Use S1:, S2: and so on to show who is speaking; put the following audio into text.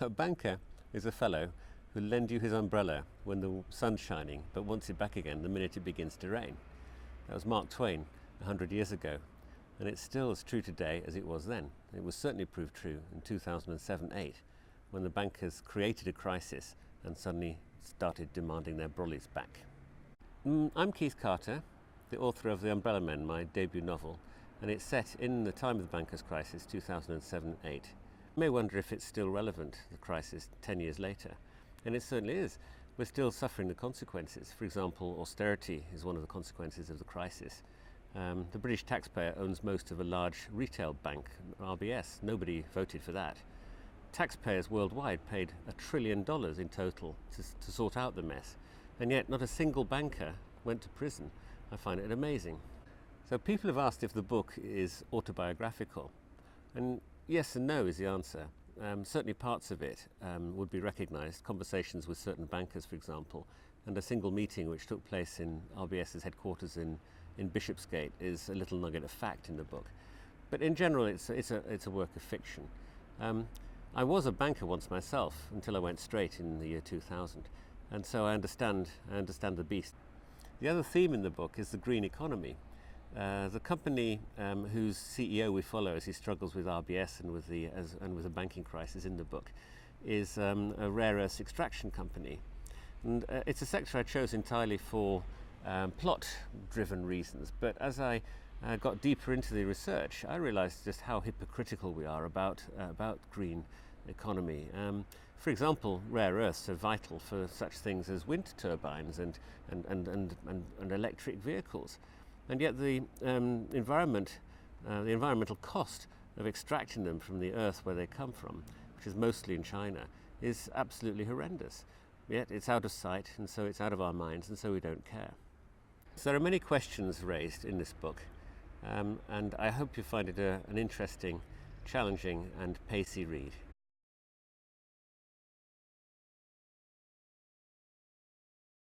S1: A banker is a fellow who'll lend you his umbrella when the sun's shining, but wants it back again the minute it begins to rain. That was Mark Twain 100 years ago, and it's still as true today as it was then. It was certainly proved true in 2007-8, when the bankers created a crisis and suddenly started demanding their brollies back. I'm Keith Carter, the author of The Umbrella Men, my debut novel, and it's set in the time of the bankers' crisis, 2007-8. You may wonder if it's still relevant, the crisis, 10 years later. And it certainly is. We're still suffering the consequences. For example, austerity is one of the consequences of the crisis. The British taxpayer owns most of a large retail bank, RBS. Nobody voted for that. Taxpayers worldwide paid $1 trillion in total to sort out the mess. And yet not a single banker went to prison. I find it amazing. So people have asked if the book is autobiographical. And yes and no is the answer. Certainly parts of it would be recognised, conversations with certain bankers, for example, and a single meeting which took place in RBS's headquarters in Bishopsgate is a little nugget of fact in the book. But in general, it's a work of fiction. I was a banker once myself until I went straight in the year 2000, and so I understand the beast. The other theme in the book is the green economy. The company whose CEO we follow as he struggles with RBS and with the banking crisis in the book is a rare earths extraction company. And it's a sector I chose entirely for plot-driven reasons. But as I got deeper into the research, I realized just how hypocritical we are about green economy. For example, rare earths are vital for such things as wind turbines and electric vehicles. And yet the environmental cost of extracting them from the earth where they come from, which is mostly in China, is absolutely horrendous. Yet it's out of sight, and so it's out of our minds, and so we don't care. So there are many questions raised in this book, and I hope you find it an interesting, challenging and pacey read.